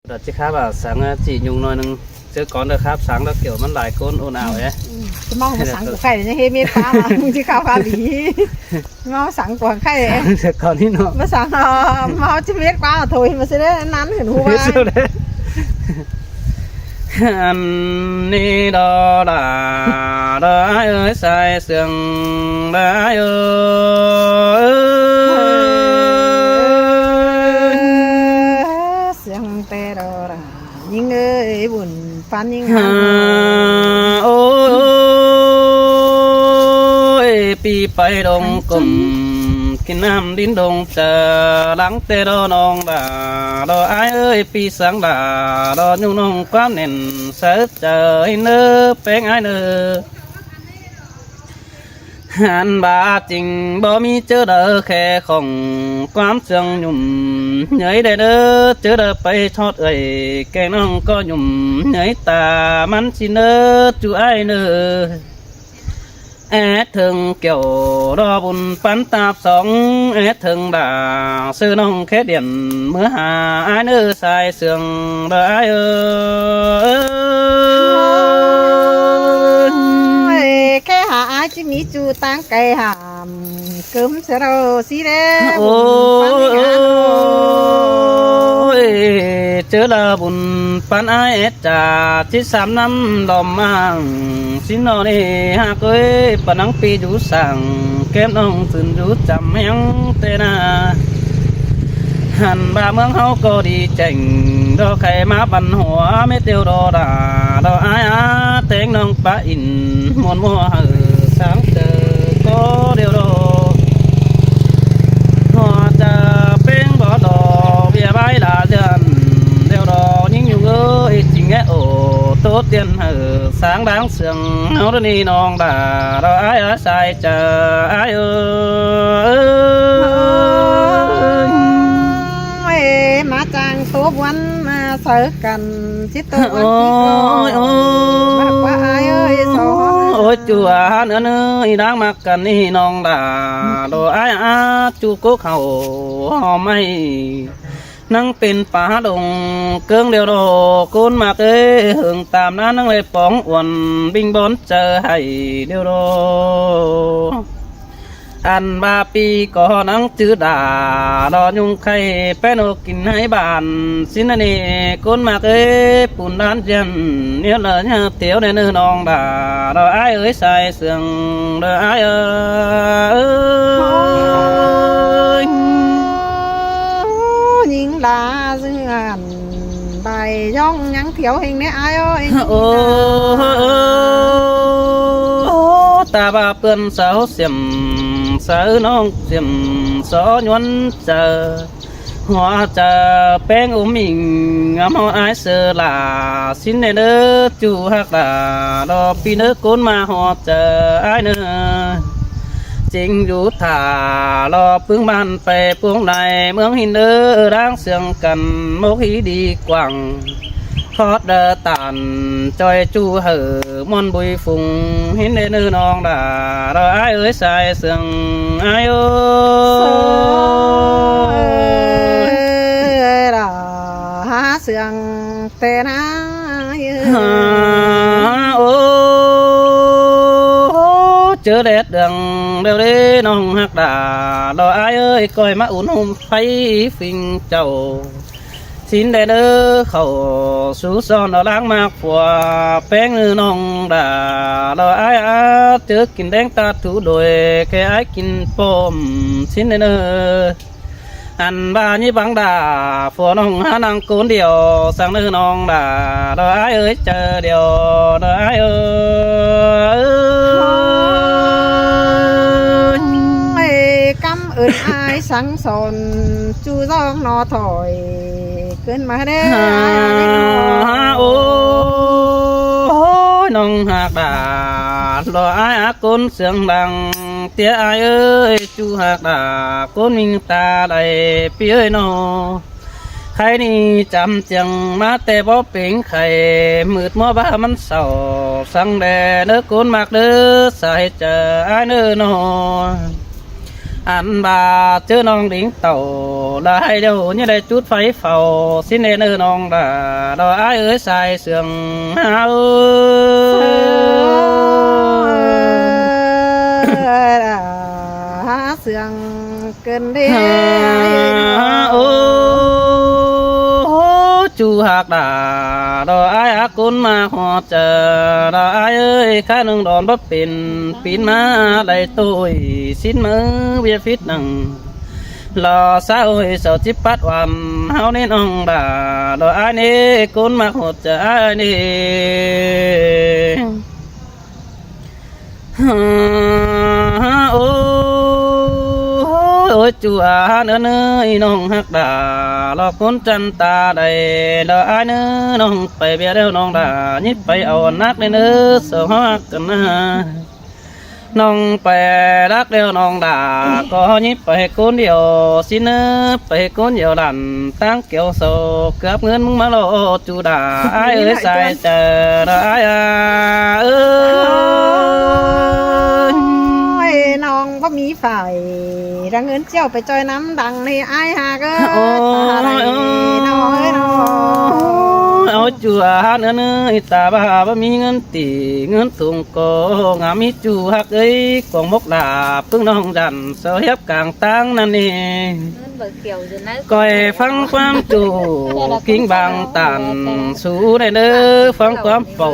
đợt chứ khác là sáng chỉ dùng nói nâng chứ còn được khác sáng đó kiểuมันหลายคนồn ào ấy จะมองมาสังกับไข่เนี่ยเฮมีฟ้ามามึงจะข้าวฟ้าดีมองสังกว่าไข่ còn ít nữa มาสังมาจะเม็ดฟ้าถอยมาเสียได้นั้นเห็นหัว sao đấy đi đó là đó ơi sai sương đã ơi เสียงแต่ดอระยิ่งเอ้ยบุญฟันยิ่ง ôi pi bay đông cùng cái nam đến đông chờ lắng tê đo nong đà đo ai ơi pi sáng đà đo nhung nong quá nền sớt trời nơ bén ai nơ anh bà trình bỏ mi chớ đỡ khe không quám sương nhùm nhảy đây đỡ chớ đỡ bay thoát ơi cái nong có nhùm nhảy ta mắn xin nơ chú ai nơ thường kiểu đo bùn bắn tạp sóng thường đà sư nông khét điện mưa hà ai nơ sai sương đỡ ai ơi cái hạ ai chỉ mi chu tăng cây hàm cấm sẽ đâu xí đấy ôi chớ là bùn bắn ai trà chỉ 3 năm đòm mang xin nó đi ha cưới bà nắng pi rú sàng kém nông từng rú chầm héo tê na hẳn bà mương hấu cô đi chảnh đo khay má bắn hoa mấy tiêu đo đà đo ai á tiếng nông bá in muôn mua hờ sáng trời có điều đồ hoa trà bên bỏ đò bia bãi là dân điều đồ những nhiều người chính nghe ổ tốt tiền hờ sáng đáng sương hấu đó đi non đà đo ai á sai chờ ai ơi má trang số quán mà sợ cần chiếc tôi ôi quá ai ơi ôi chùa nữa nơi đang mặc cần đi non đà đồ ai á chú cố khẩu hò mây năngเป็นป่าดงเกิงเดียวโดกุนมาเอ้หึงตามนั้นนั่งเลยป้องอ้วนบิงบอนเจอให้เดียวโดอันบาปีก็นังจืดด่าดอยุงไข่แป้นกินให้บานสินนี่กุนมาเอ้ปุ่นด้านเจนเนี่ยเลยเนี่ยเตี๋ยวในเนื้อนองด่าดอไอ้เอ้ยใส่เสื่องดอไอ้เอ้ยnhìn là dường bài dòng nhắn thiếu hình đấy ai ơi ô ta ba bươn sáu xiêm sáu nong xiêm sáu nhuận chờ hoa chờ bén mình ngắm hoa ai sơ là xin này nữa chú hắc là đo pi nữa côn mà hoa chờ ai nữa chính rú thả lo phương ban về phương này mương hình đơ đang sương cần mốc hí đi quảng thoát đơ tàn chơi chu hở mòn bùi phùng hình đê nư non đà đó ai ơi sai sương ai ơi đó há sương tê na chớ đẹp đường đều đi nông hạt đà đó ai ơi coi má uốn hôm thấy phình chầu xin để đỡ khẩu sú son đó đáng mạc của bén như nông đà đó ai á chớ kín đen ta thủ đuổi cái ai kín pom xin để đỡ anh ba như băng đà phò nông há năng cốn điều sang nơi nông đà đó ai ơi chờ điều đó ai ơi cắm ơn ai sáng sòn chu giông nó thổi cơn mà đấy ôi nông hạt đà lo ai á côn sương đằng tía ai ơi chu hạt đà côn mình ta đầy pi ơi nó khai ni chăm chẳng má tê bó bình khai mượt mó ba mắn sầu sang đè nước côn mạc đứa sai chờ ai nữa nó อันบาเจอน้องดิ้งเต่าได้เดี๋ยวนี้ได้จุดไฟเฝ้าสิเนเนอน้องด่าดอกอ้ายเอ้ยสายเสื่องหาเอ้ย เสื่องเกินเด้ โอ้จูหักด่าดอกอ้ายอากุนมาหอเจอดอกอ้ายเอ้ยข้าหนึ่งดอนบ่เป็นปีนมาได้ตุยสิ้นมือเบียฟิตหนึ่งรอสาวให้สาวจิปัดวันเฮานี่น้องด่าดอกอ้ายนี่กุนมาหอเจออ้ายนี่โอ้ยจูอาเนื้อเนื้อน้องหักด่าหลอกคนจันตาได้ดอกอ้ายเนื้อน้องไปเบียเดียวน้องด่ายิบไปเอานักในเนื้อสาวหักกันนะน้องไปรักเดียวน้องด่าก็ยิบไปคนเดียวสิเนื้อไปคนเดียวดันตั้งเกี่ยวโซเกือบเงินมึงมาโลจูด่าอ้ายเอ้ยใส่เจอดอกอ้ายเอ้ย น้องบ่มีฝ่ายรังเงินเจ้าไปจอยน้ำดังในอ้ายหาก็ โอ้ อะไรน้องเอ้ยน้อง เอาจูอาเนื้อเนื้อตาบ้าบ่มีเงินตีเงินถุงก็งามีจูหักเอ้ยกองมกดาพึ่งน้องดันเสียบกลางตั้งนั่นนี่ก้อยฟังความจูกิ้งบางตันสู้ได้เด้อฟังความเป่า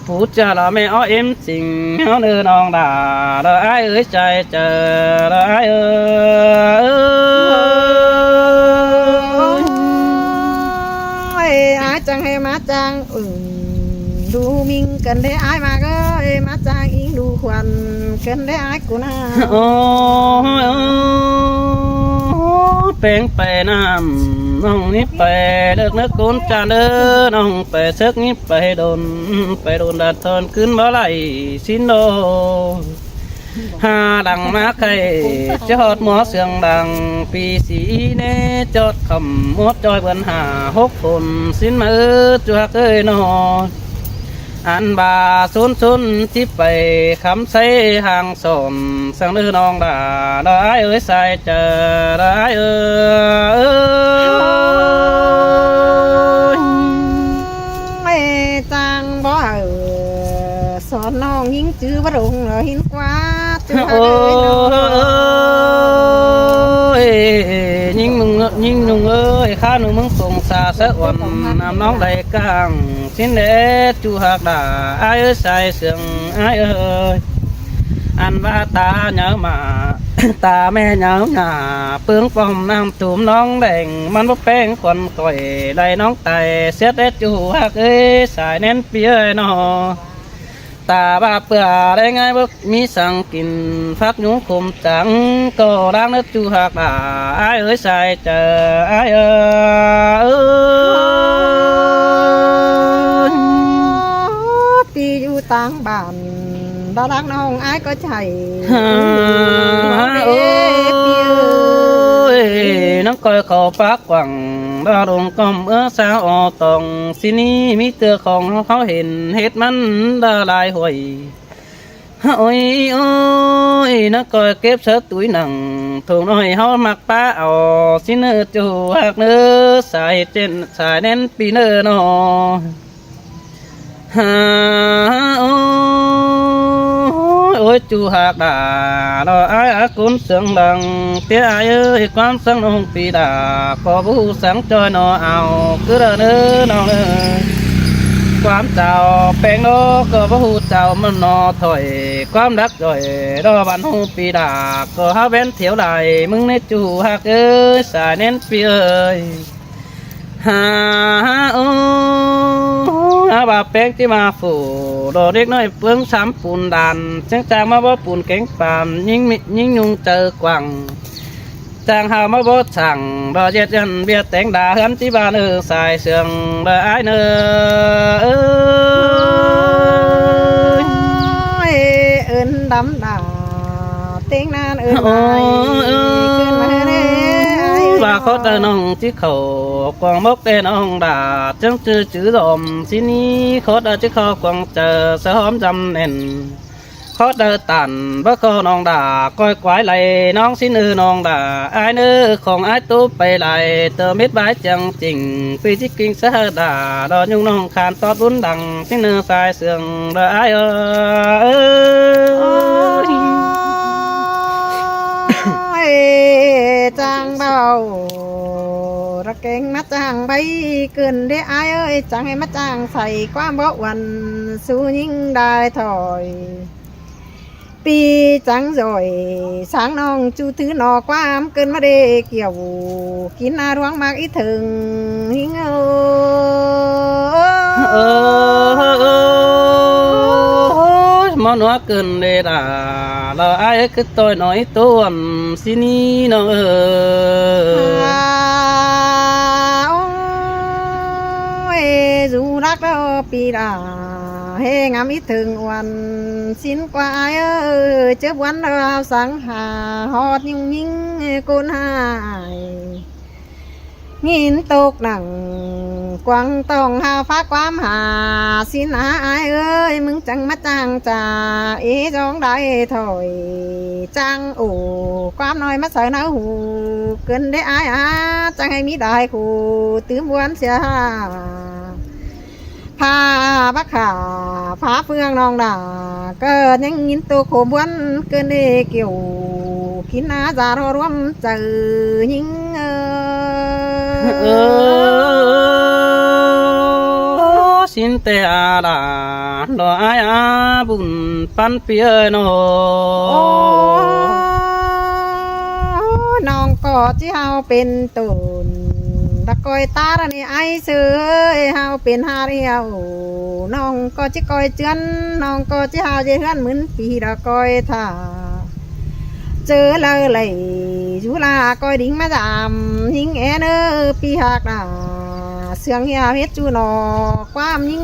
พูดจาละไม่อ้อเอ็มจริงเฮาเด้อน้องด่าดอกอ้ายเอ้ยใจเจอดอกอ้ายเอ้ย อ้ายจังให้มาจังดูมิงกันได้อ้ายมาก็มาจังอิงดูควันกันได้อ้ายกูน่า โอ้แปลงไปน้ำน้องนี่ไปเลิกนึกกุนจานเด้อน้องไปเสกนี่ไปโดนดัดทอนขึ้นบ่ไหลสินโดหาดังมาไข่จอดหมอเสียงดังปีสีเนจอดคำมดจอยเบิ่นหา6 คนสินมือจัวเอ้ยนออันบาซุนที่ไปคำใส่ห่างสมสังเลือน้องด่าได้เอ้ยใส่เจอได้เอ้ยจังบ่สอนน้องยิงจื้อบ่รงหินกว่าจื้อ โอ้ยยิงนุ่งเอ้ยข้าหนูมึงส่งสาสะวันน้ำน้องได้กลางสินเดจูหักด่าอ้ายเอ้ยใส่เสียงอ้ายเอ้ยอันว่าตาเหนียวมา ตาแม่เหนียวหน้าเปลืองปอมน้ำตุ่มน้องแดงมันบ่แป้งควันก่อยได้น้องไตเสียแต่จูหักเอ้ยสายเน้นเปียนอตาบาเปื่อได้ไงบ่มีสั่งกินฟักยุงคมจังก็ร่างนึกจูหักด่าอ้ายเอ้ยใส่เจออ้ายเอ้ย ตีอยู่ต่างบ้านดารักน้องอ้ายก็ใช่ โอ้ยน้องก้อยเขาปากกว่างดารงก้มสาวออตองสินี้มีเตือของเขาเห็นเห็ดมันดาลายหวยโอ้ยโอ้ยน้องก้อยเก็บเสื้อตุ้ยหนังถูกน้อยเฮามักป้าเอาสิเนื้อจูหักเนื้อสายเจนสายเน้นปีเนื้อนอโอ้ยจูหักด่าเราอ้ายอากุนเสียงดังเตี้ยอ้ายเอ้ยความสังนงปีด่าก็ผู้สังจอยนอเอาคือเด้อเนื้อน้องเอ้ยความเจ้าแปลงโลก็ผู้เจ้ามันนอถอยความรักจ่อยรอบันหูปีด่าก็หาเว้นเที่ยวใดมึงในจูหักเอ้ยสายเน้นปีเอ้ยโอ้บาแป้งที่มาฝูดอเด็กน้อยเปลืองซ้ำปูนดันจังจางมาบ่ปูนแข็งปามยิ่งยุงเจอกว่างจางหามาบ่สั่งดอเจ็ดยันเบียดแต่งด่าเฮือนที่บ้านสายเสืองดออ้ายเอิ้นดำด่าเต็งนานเอิ้นอ้ายขึ้นมาเด้ว่าเขาแต่น้องที่เขากวางมกแต่น้องด่าจังจื้อดอมสินี้เขาแต่ที่เขากวางเจอสะหอมจำเน่นข khó đỡ tàn bớt khó nong đà coi quái lại nong xin ư nong đà ai nữ không ai tu bay lại tờ biết bái chẳng chỉnh phi thích kinh sa đà đó nhung nong khàn to bốn đằng xin ư sai sườn đỡ ai ơi trang bao ra kênh mắt chàng bay cơn để ai ơi chẳng hay mắt chàng phải qua bộ quần su những đài thổi pi trắng rồi sáng non chu thứ nọ qua cơn mắt đê kiểu kín na ruang mạc ít thường hình món nó cơn để đà là ai cứ tôi nói tôi xin đi nó dù rắc đó pi đà hê ngắm ít thường hoàn xin qua ai ơi chớp quán ao sáng hà hót nhung nhinh côn hài nghìn tục nặng quăng tòng hà phát quám hà xin ai ơi mừng chẳng mắt chàng trà ý gióng đại thổi trang ủ quám nói mắt sợ nấu hù cơn để ai chẳng hay mỹ đại khủ tứ muốn xe pha bắc hà phá phương nong đà cơ những nghìn tô khổ muốn cơn đi kiểu kín á già ro ruộng chờ những xin te à đà lo ai bùn pan pia nó nong có chỉ haoเป็นตุนตะกอยตาระนี่ไอเสือเฮาเป็นฮาเรียวน้องก็จะกอยเจือนน้องก็จะหาเจือนเหมือนปีตะกอยท่าเจอเลยเลยยูลากอยดิ้งมาจามยิงแอเนอปีหักน่ะเสียงยาเพชรจูนอความยิง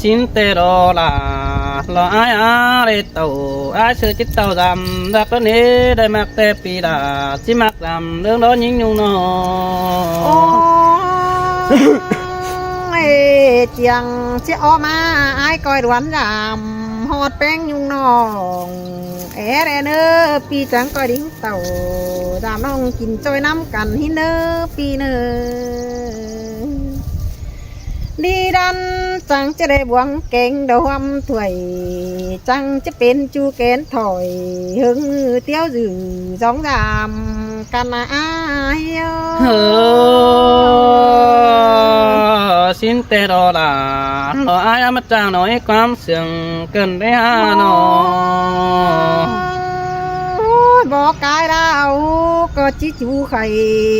xin te đó là ai để tàu ai sửa chiếc tàu dầm ra có nế đây mặc te pi đà chỉ mặc làm đường đó nhinh nhung nó chẳng sẽ o ma ai coi đoán giảm hot beng nhung nong é re nơ pi chẳng coi đính tàu giảm nong kín trôi năm cằn hi nơ pi nơ đi đan chẳngจะได้บวงเก่งดวมถวยจังจะเป็นจูเกนถอยหึงเตี้ยวจือสองสามกันนะอาย xin te đó là ai mất chàng nóiความเสียงเกินได้ฮะเนาะ บอกกายเราก็จิจูไข่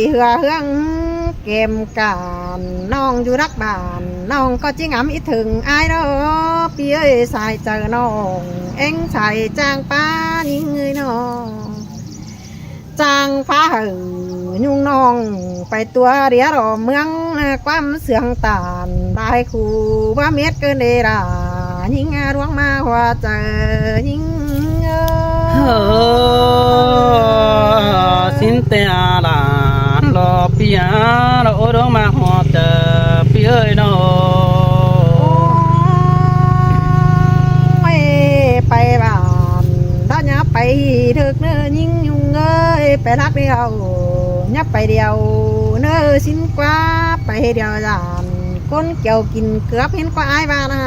เหือเฮืองเกมการน้องอยู่รักบ้านน้องก็จิงำอีถึงอายเนาะพี่เอ้ยสายเจอน้องเอ็งใส่จางป้ายิงเงยน้องจางฟ้าหือยุ่งน้องไปตัวเดียรอเมืองความเสียงตานได้คู่ว่าเม็ดเกินเดรายิงรวงมาหัวเจอยิงxin te là lo pia lo đó mà họ chờ pia ơi nó ไปบ้านถ้าอย่าไปถึกเนื้อยิ่งยุ่งเอ้ยไปรักเดียวอย่าไปเดียวเนื้อสิ้นกว่าไปเดียวจานคนเกี่ยวกินเกือบเห็นกว่าไอ้บ้านะ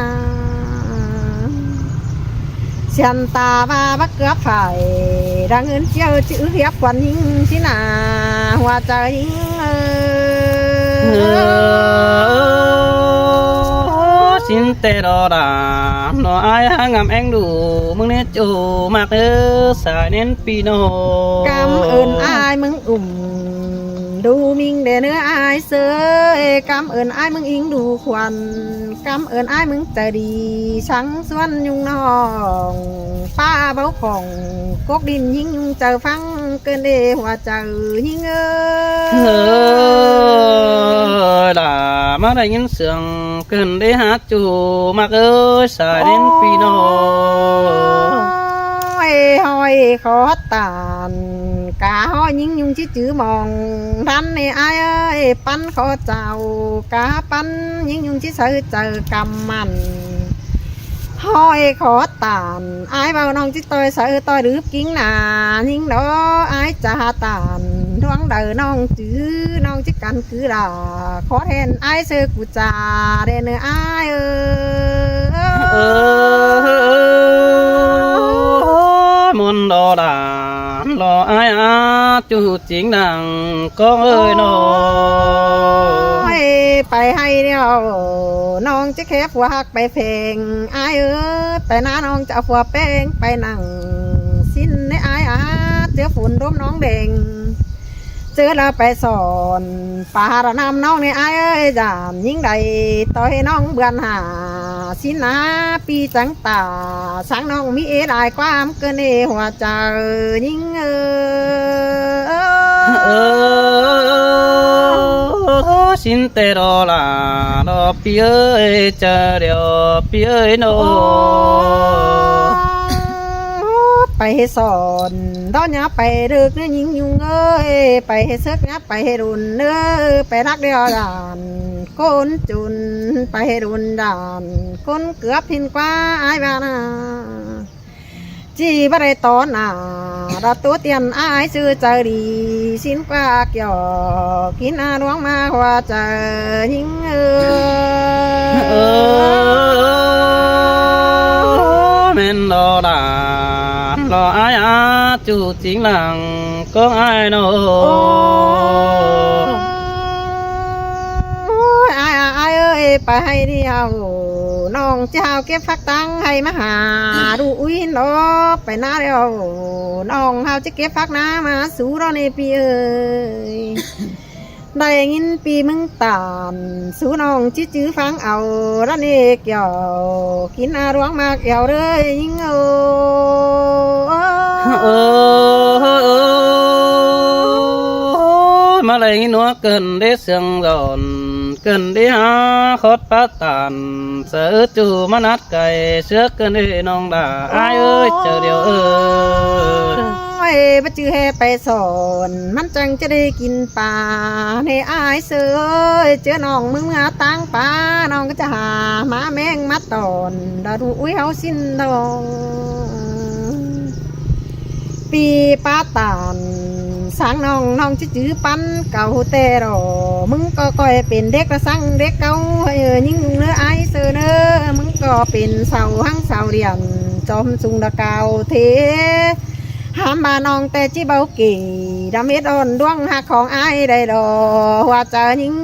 เสียนตาบ้าบักเกือบฝ่ายดังเงินเจ้าจื้อเรียบกว่ายิ่งสินาหัวใจยิ่งxin te đó là nó ai ngắm anh đủ mừng nên chủ mặc ơ xài nên pino กำเอิญอายมึงดูมิงเดเนื้ออายเสยกำเอิญอายมึงอิงดูควันกำเอิญอายมึงใจดีชังส่วนยุงน้องป้าเบาของกกดินยิงยุงเจอฟังเกินเดหัวเจอยิงlà má đây những sườn cần để hát chủ mặc ơi xài đến pino ห้อยขอตานก cả ho những nhung chỉ chữ mòn rắn này ai ơi bắn khó chào cá bắn những nhung chỉ sợ chờ cầm mặn hoi khó tàn ai vào nông chứ tôi sợ tôi được kiến nà nhưng đó ai trả tàn thoáng đời nông chứ cần cứ là khó hèn ai sơ cụ trà để nữa ai muốn đò đàn lo ai chú chính nàng con ơi nóไปให้เดียวน้องจะแค่ฝัวหักไปเพลงอายไปน้าน้องจะเอาฝัวแป้งไปนั่งสิ้นในอายเจอฝุ่นร่มน้องเด่งเจอเราไปสอนป่าระนำน้องในอายจามยิ่งใดต่อให้น้องเบือนหาสิ้นนาปีจังตาสังน้องมีได้ความเกินหัวใจยิ่งxin tê đô là nó pi ơi chờ điều pi ơi nó ไปให้สอนตอนนี้ไปเลิกเนี่ยยิงยุงเอ้ยไปให้เสกเนี่ยไปให้รุนเนื้อไปรักเดียวด่านคนจุนไปให้รุนด่านคนเกือบพินกว่าไอ้บ้านาจีบอะไรตอนเราตัวเตียนไอ้ซื้อเจอดีสินกว่าเกี่ยวกินอาหลวงมาว่าเจอยิงmen đô là lo ai chú chính làng có ai đâu ai ơi ไปให้เดียวน้องเจ้าเก็บฟักตังให้มาหาดูอุ้ยน้อไปหน้าเดียวน้องเฮาจะเก็บฟักน้ำมาสู่เราในปีเอ้ยได้ยินปีมึงตามสู่น้องจื้อฟังเอาระเนกเกี่ยวกินอาหลวงมากเกี่ยวเลยยิงmà lấy nó cần để sương giòn cần đi khót bát tàn sợ chú mà nát cày trước cần đi nong đà ai ơi chờ điều ơi ไปจื้อแห่ไปสอนมันจังจะได้กินปลาในอายเสือเจอน้องมึงมาตั้งปลาน้องก็จะหาหมาแมงมาตอนดาดูอุ้ยเฮาสิ้นดองปีปลาตานสางน้องจื้อปั้นเก่าแต่รอมึงก็ก่อยเป็นเด็กระสังเด็กเก่ายิ่งเนื้อไอเสือเนื้อมึงก็เป็นเสาหังเสาเดียนจอมสุงดะเก่าเทหามบาน้องแต่จีเบากี่ดำเม็ดอ่อนดวงหักของไอ้ได้ดอว่าจะยิ่ง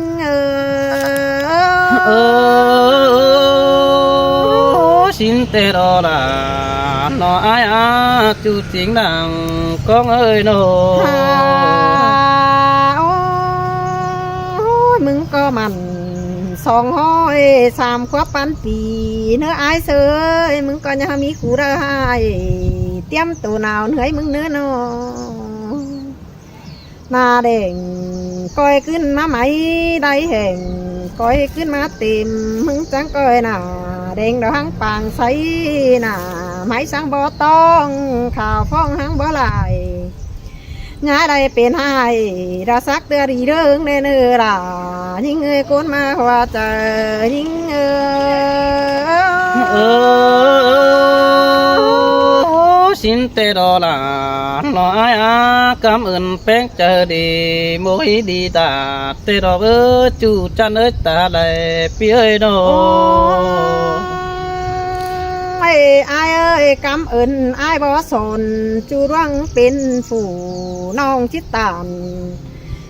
xin tê đô là nó ai chú chính làng con ơi nó มึงก็มันสองห้อยสามขวบปันปีเนื้อไอ้เสือมึงก็ยังมีขู่ได้เตรียมตัวหนาวเหนื่อยมึงเนื้อน้อหน้าแดงก้อยขึ้นมาไหมได้แห่งก้อยขึ้นมาเต็มมึงจังก้อยหน้าแดงดอกหังปางใสหน้าไม้สังบ่ต้องข่าวฟ้องหังบ่ไหลง่ายได้เป็นให้ราสักเดือดีเรื่องในเนื้อล่ะยิ่งเอ้ยคนมาว่าเจอยิ่งxin tê đô là nó ai cảm ơn phép chờ đi mỗi đi ta tê đô chú chăn ơi ta lại phía ơi nó ไอ้เอ้ยกำเอิญไอ้บ่สนจูร่วงเป็นฝูน้องชิดตาน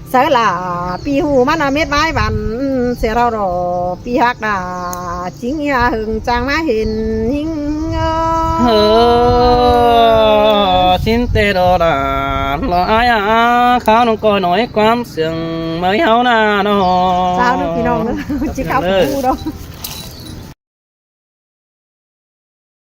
เสลาปีหูมันเม็ดไม้บันเสียเรารอปีหักดาจิงยาหึงจางมาเห็นหิงxin tê đô là lo ai khao nó coi nói quám sương mới háo na nó สาวนึกพี่น้องเนอะจิข้าวผูดอก